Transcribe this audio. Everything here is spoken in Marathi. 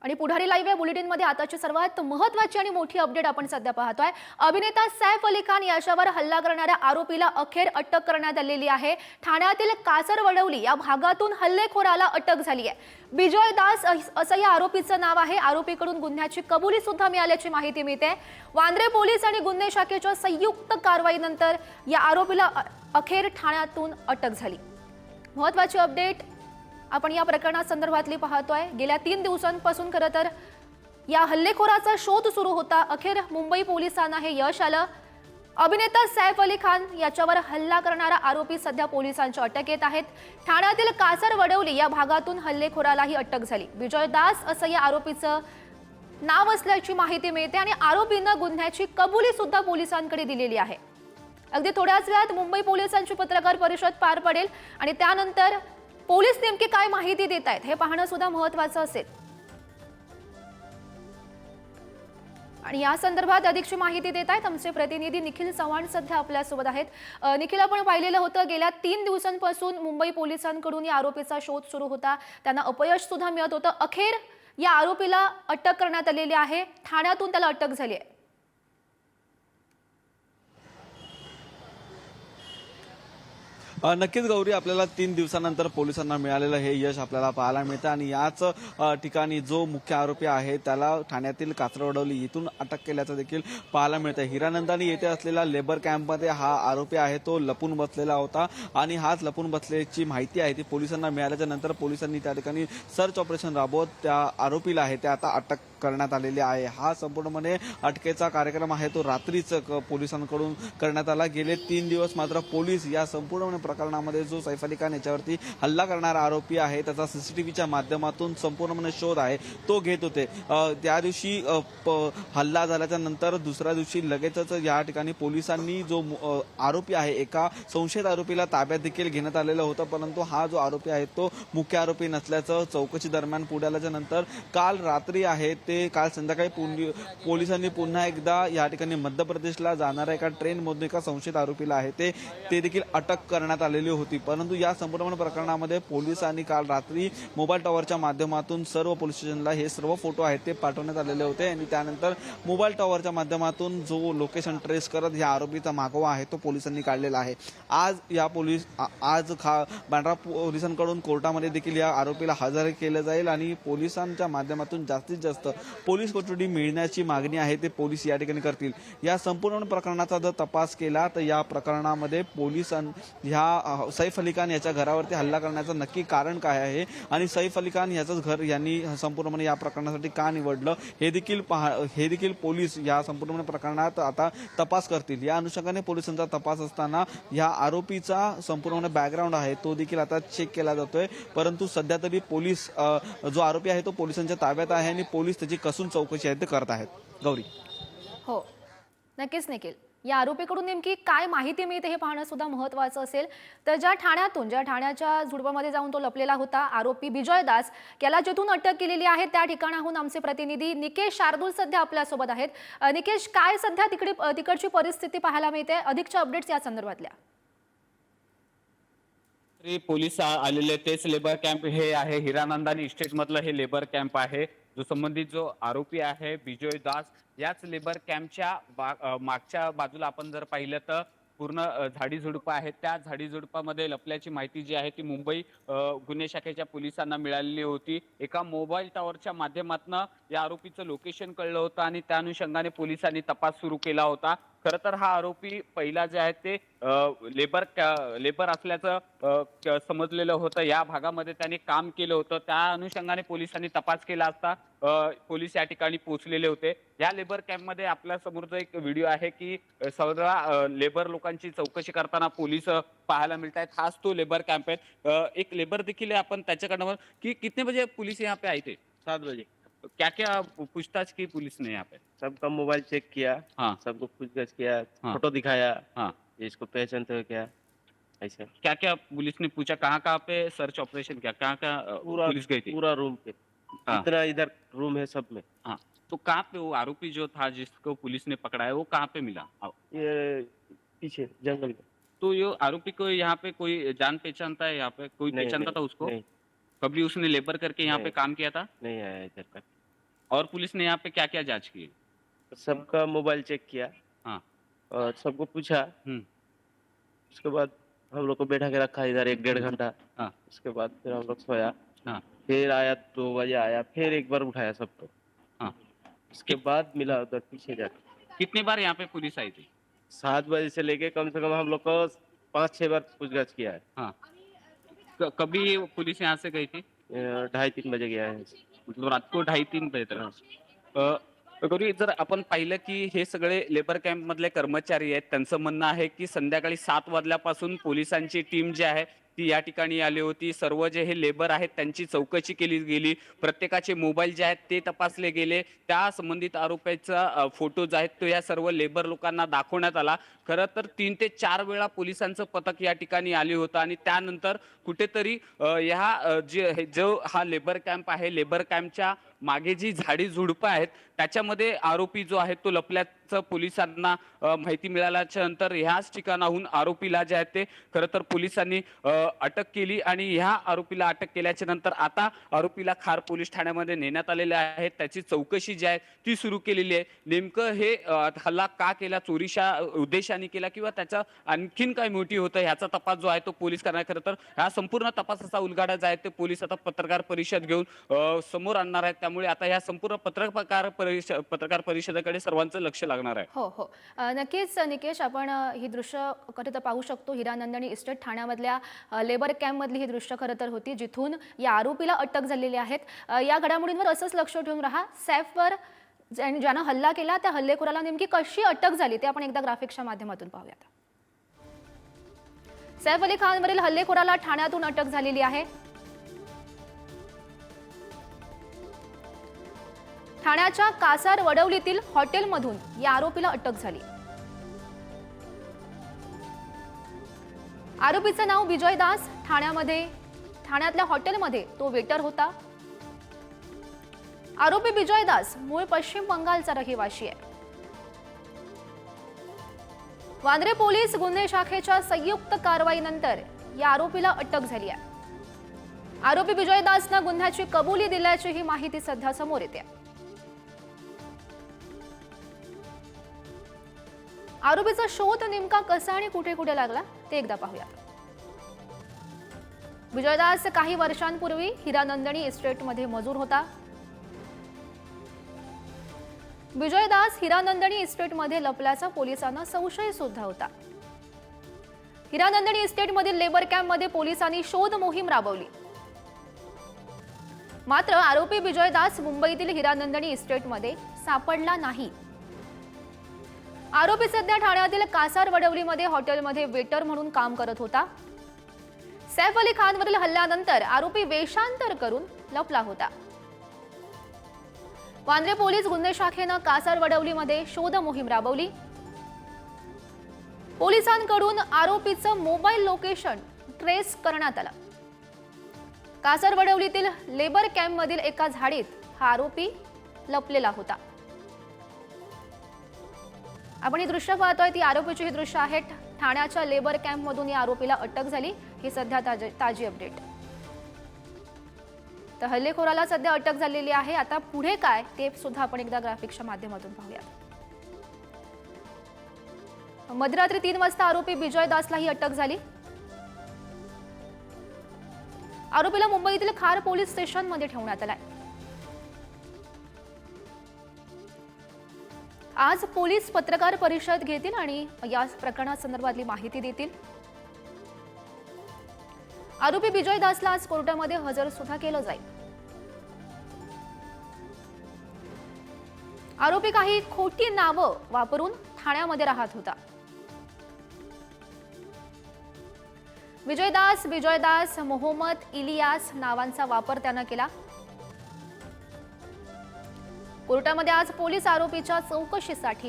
आणि पुढारी लाईव्ह या बुलेटिनमध्ये आताची सर्वात महत्त्वाची आणि मोठी अपडेट आपण सध्या पाहतोय। अभिनेता सैफ अली खान याच्यावर हल्ला करणाऱ्या आरोपीला अखेर अटक करण्यात आलेली आहे। ठाण्यातील कासरवडवली या भागातून हल्लेखोराला अटक झाली आहे। बिजॉय दास असं या आरोपीचं नाव आहे। आरोपीकडून गुन्ह्याची कबुली सुद्धा मिळाल्याची माहिती मिळते। वांद्रे पोलीस आणि गुन्हे शाखेच्या संयुक्त कारवाईनंतर या आरोपीला अखेर ठाण्यातून अटक झाली। महत्त्वाची अपडेट आपण या प्रकरणासंदर्भातली पाहतोय। गेल्या 3 दिवसांपासून खरं तर या हल्लेखोराचा शोध सुरू होता। अखेर मुंबई पोलिसांना हे यश आलं। अभिनेता सैफ अली खान याच्यावर हल्ला करणारा आरोपी सध्या पोलिसांच्या अटकेत आहेत। ठाण्यातील कासरवडवली या भागातून हल्लेखोरालाही अटक झाली। बिजॉय दास असं या आरोपीचं नाव असल्याची माहिती मिळते आणि आरोपीनं गुन्ह्याची कबुली सुद्धा पोलिसांकडे दिलेली आहे। अगदी थोड्याच वेळात मुंबई पोलिसांची पत्रकार परिषद पार पडेल आणि त्यानंतर पोलीस नेमकी काय माहिती देत आहेत हे पाहणं सुद्धा महत्त्वाचं असेल। आणि या संदर्भात अधिकची माहिती देत आहेत आमचे प्रतिनिधी निखिल चव्हाण सध्या आपल्यासोबत आहेत। निखिल, आपण पाहिलेलं होतं गेल्या 3 दिवसांपासून मुंबई पोलिसांकडून या आरोपीचा शोध सुरू होता। त्यांना अपयश सुद्धा मिळत होतं। अखेर या आरोपीला अटक करण्यात आलेली आहे। ठाण्यातून त्याला अटक झाली आहे। नक्कीच गौरी, आपल्याला 3 दिवसानंतर पोलिसांना मिळालेलं हे यश आपल्याला पाहायला मिळतं आणि याच ठिकाणी जो मुख्य आरोपी आहे त्याला ठाण्यातील कासरवडवली येथून अटक केल्याचं देखील पाहायला मिळतं। हिरानंदानी येथे असलेला लेबर कॅम्पमध्ये हा आरोपी आहे तो लपून बसलेला होता आणि हाच लपून बसल्याची माहिती आहे ती पोलिसांना मिळाल्याच्या नंतर पोलिसांनी त्या ठिकाणी सर्च ऑपरेशन राबवत त्या आरोपीला आहे ते आता अटक करण्यात आलेली आहे। हा संपूर्णपणे अटकेचा कार्यक्रम आहे तो रात्रीच पोलिसांकडून करण्यात आला। गेले 3 दिवस मात्र पोलीस या संपूर्ण प्रकरणामध्ये जो सैफ अली खान याच्यावरती हल्ला करणारा आरोपी आहे त्याचा सीसीटीव्हीच्या माध्यमातून संपूर्णपणे शोध आहे तो घेत होते। त्या दिवशी हल्ला झाल्याच्या नंतर दुसऱ्या दिवशी लगेचच या ठिकाणी पोलिसांनी जो आरोपी आहे एका संशयित आरोपीला ताब्यात देखील घेण्यात आलेलं होतं, परंतु हा जो आरोपी आहे तो मुख्य आरोपी नसल्याचं चौकशी दरम्यान पुढे आल्याच्या नंतर काल रात्री आहे ते काल संध्याकाळी पोलिसांनी पुन्हा एकदा या ठिकाणी मध्य प्रदेशला जाणाऱ्या एका ट्रेनमधून एका संशयित आरोपीला आहे ते देखील अटक करण्यात आलेली होती। परंतु या संपूर्ण प्रकरणामध्ये पोलिसांनी काल रात्री मोबाईल टॉवरच्या माध्यमातून सर्व पोलीस स्टेशनला हे सर्व फोटो आहेत ते पाठवण्यात आलेले होते आणि त्यानंतर मोबाईल टॉवरच्या माध्यमातून जो लोकेशन ट्रेस करत या आरोपीचा मागोवा आहे तो पोलिसांनी काढलेला आहे। आज बांद्रा पोलिसांकडून कोर्टामध्ये देखील या आरोपीला हजर केलं जाईल आणि पोलिसांच्या माध्यमातून जास्तीत जास्त पोलीस कोठडी मिळण्याची मागणी आहे ते पोलीस या ठिकाणी करतील। या संपूर्ण प्रकरणाचा जर तपास केला तर या प्रकरणामध्ये ह्या सैफ अली खान याच्या घरावरती हल्ला करण्याचं नक्की कारण काय आहे आणि सैफ अली खान याचंच घर यांनी संपूर्णपणे या प्रकरणासाठी का निवडलं हे देखील पोलीस या संपूर्ण प्रकरणात आता तपास करतील। या अनुषंगाने पोलिसांचा तपास असताना या आरोपीचा संपूर्ण बॅकग्राऊंड आहे तो देखील आता चेक केला जातोय, परंतु सध्या तरी पोलीस जो आरोपी आहे तो पोलिसांच्या ताब्यात आहे आणि पोलीस त्याची कसून चौकशी आहे ते करत आहेत। गौरी, हो, नक्कीच निखिल, या आरोपीकडून नेमकी काय माहिती मिळते हे पाहणं सुद्धा महत्त्वाचं असेल। तर ज्या ठाण्याच्या झुडपामध्ये जाऊन तो लपलेला होता आरोपी बिजॉय दास याला जिथून अटक केलेली आहे त्या ठिकाणाहून आमचे प्रतिनिधी निकेश शार्दूल सध्या आपल्यासोबत आहेत। निकेश, काय सध्या तिकडची परिस्थिती पाहायला मिळते? अधिकच्या अपडेट्स या संदर्भातल्या? पोलीस आलेले तेच लेबर कॅम्प हे आहे। हिरानंदानी इस्टेट मधलं हे लेबर कॅम्प आहे। जो संबंधित जो आरोपी आहे बिजॉय दास याच लेबर कॅम्पच्या मागच्या बाजूला आपण जर पाहिलं तर पूर्ण झाडी झुडपं आहेत। त्या झाडी झुडपामध्ये लपल्याची माहिती जी आहे ती मुंबई गुन्हे शाखेच्या पोलिसांना मिळालेली होती। एका मोबाईल टॉवरच्या माध्यमातून या आरोपीचं लोकेशन कळलं होतं आणि त्या अनुषंगाने पोलिसांनी तपास सुरू केला होता। खरं तर हा आरोपी पहिला जे आहे ते लेबर असल्याचं समजलेलं होतं। या भागामध्ये त्याने काम केलं होतं, त्या अनुषंगाने पोलिसांनी तपास केला असता पोलीस या ठिकाणी पोहोचलेले होते। या लेबर कॅम्पमध्ये आपल्या समोरचा एक व्हिडिओ आहे की सर्व लेबर लोकांची चौकशी करताना पोलीस पाहायला मिळत आहेत। हाच तो लेबर कॅम्प आहे। एक लेबर देखील आहे, आपण त्याच्याकडनं की कितने बजे पुलिस यहाँ पे आई थे? 7 बजे। क्या क्या पूछताछ की पुलिस ने यहाँ पे? सबका मोबाइल चेक किया। हाँ। सबको पूछताछ किया। हाँ। फोटो दिखाया। हाँ। ये इसको पहचानते हो क्या? ऐसे क्या क्या पुलिस ने पूछा? कहाँ कहाँ पे सर्च ऑपरेशन किया? कहाँ कहाँ पूरा पुलिस गई थी? पूरा रूम पे हाँ। इतना इधर रूम है सब में। हाँ, तो कहाँ पे वो आरोपी जो था जिसको पुलिस ने पकड़ा है वो कहाँ पे मिला? ये पीछे जंगल में। तो ये आरोपी को यहाँ पे कोई जान पहचानता है? यहाँ पे कोई नहीं, पहचानता था नहीं, उसको? नहीं, कभी उसने लेबर करके यहाँ पे नहीं। काम किया था? नहीं आया इधर का। और पुलिस ने यहाँ पे क्या क्या जांच की? सबका मोबाइल चेक किया हाँ। और सबको पूछा। हम्म। उसके बाद हम लोग को बैठा के रखा इधर 1-1.5 घंटा। हाँ। उसके बाद फिर हम लोग सोया। हाँ। फिर आया 2 बजे आया, फिर एक बार उठाया सबको। हाँ। उसके बाद मिला उधर पीछे जाके। कितनी बार यहाँ पे पुलिस आई थी? 7 बजे से लेके कम से कम हम लोग को 5-6 बार पूछताछ किया है। हाँ। कभी पुलिस यहाँ से गई थी? 2:30-3 बजे गया है। मतलब रात को 2:30-3 बजे तक. गौरी, जर आपण पाहिलं की हे सगळे लेबर कॅम्प मधले कर्मचारी आहेत, त्यांचं म्हणणं आहे की संध्याकाळी 7 वाजल्यापासून पोलिसांची टीम जी आहे ती या ठिकाणी आली होती. सर्व जे हे लेबर आहेत त्यांची चौकशी केली गेली, प्रत्येकाचे मोबाईल जे आहेत ते तपासले गेले. त्या संबंधित आरोपीचा फोटो जे आहेत तो या सर्व लेबर लोकांना दाखवण्यात आला. खरं तर 3 ते 4 वेळा पोलिसांचं पथक या ठिकाणी आले होतं आणि त्यानंतर कुठेतरी जो हा लेबर कॅम्प आहे, लेबर कॅम्पच्या मागे जी झाडी झुडपं आहेत त्याच्यामध्ये आरोपी जो आहे तो लपल्याचं पोलिसांना माहिती मिळाल्याच्या नंतर ह्याच ठिकाणाहून आरोपीला जे आहे ते खरं तर पोलिसांनी अटक केली आणि ह्या आरोपीला अटक केल्याच्या नंतर आता आरोपीला खार पोलीस ठाण्यामध्ये नेण्यात आलेले आहे. त्याची चौकशी जी आहे ती सुरू केलेली आहे. नेमकं हे हल्ला का केला, चोरीच्या उद्देशाने केला किंवा त्याचा आणखीन काय मोठी होतं ह्याचा तपास जो आहे तो पोलीस करणार. खरं तर ह्या संपूर्ण तपासाचा उलगडा जो आहे ते पोलीस आता पत्रकार परिषद घेऊन समोर आणणार आहेत. त्यामुळे आता ह्या संपूर्ण पत्रकार परिषदेकडे सर्वांचं लक्ष लागणार आहे. हो हो नक्कीच निकेश, आपण ही दृश्य खरं तर पाहू शकतो. हिरानंदानी इस्टेट ठाण्यामधल्या लेबर कॅम्पमधली ही दृश्य खरं तर होती, जिथून या आरोपीला अटक झालेली आहेत. या घडामोडींवर असंच लक्ष ठेवून राहा. सैफवर ज्यानं हल्ला केला त्या हल्लेखोराला नेमकी कशी अटक झाली ते आपण एकदा ग्राफिक्सच्या माध्यमातून पाहूयात. सैफ अली खानवरील हल्लेखोराला ठाण्यातून अटक झालेली आहे. ठाण्याच्या कासार वडवलीतील हॉटेलमधून या आरोपीला अटक झाली. आरोपीचं नाव विजय दास. ठाण्यातल्या हॉटेलमध्ये तो वेटर होता. आरोपी विजय दास मूळ पश्चिम बंगालचा रहिवासी आहे. वांद्रे पोलीस गुन्हे शाखेच्या संयुक्त कारवाईनंतर या आरोपीला अटक झाली आहे. आरोपी विजय दासनं गुन्ह्याची कबुली दिल्याची ही माहिती सध्या समोर येते. आरोपीचा शोध नेमका कसा आणि कुठे कुठे लागला ते एकदा पाहूया. विजयदास काही वर्षांपूर्वी हिरानंदनी इस्टेटमध्ये मजूर होता. विजयदास हिरानंदनी इस्टेटमध्ये लपल्याचा पोलिसांना संशय सुद्धा होता. हिरानंदनी इस्टेटमधील लेबर कॅम्पमध्ये पोलिसांनी शोध मोहीम राबवली. मात्र आरोपी विजयदास मुंबईतील हिरानंदनी इस्टेटमध्ये सापडला नाही. आरोपी सध्या ठाण्यातील कासार वडवलीमध्ये हॉटेलमध्ये वेटर म्हणून काम करत होता. सैफ अली खानवरील हल्ल्यानंतर आरोपी वेषांतर करून लपला होता. वांद्रे पोलीस गुन्हे शाखेनं कासार वडवलीमध्ये शोध मोहीम राबवली. पोलिसांकडून आरोपीचं मोबाईल लोकेशन ट्रेस करण्यात आलं. कासार वडवलीतील लेबर कॅम्पमधील एका झाडीत हा आरोपी लपलेला होता. आपण ही दृश्य पाहतोय ती आरोपीची ही दृश्य आहेत. ठाण्याच्या लेबर कॅम्पमधून या आरोपीला अटक झाली. ही सध्या ताजी अपडेट. तर हल्लेखोराला सध्या अटक झालेली आहे. आता पुढे काय ते सुद्धा आपण एकदा ग्राफिक्सच्या माध्यमातून पाहूया. मध्यरात्री 3 वाजता आरोपी विजय दासला ही अटक झाली. आरोपीला मुंबईतील खार पोलीस स्टेशनमध्ये ठेवण्यात आलाय. आज पोलीस पत्रकार परिषद घेतील आणि या प्रकरणासंदर्भातली माहिती देतील. आरोपी विजय दासला आज कोर्टामध्ये हजर सुद्धा केलं जाईल. आरोपी काही खोटी नावं वापरून ठाण्यामध्ये राहत होता. विजयदास, मोहम्मद इलियास नावांचा वापर त्यानं केला. कोर्टामध्ये आज पोलीस आरोपीच्या चौकशीसाठी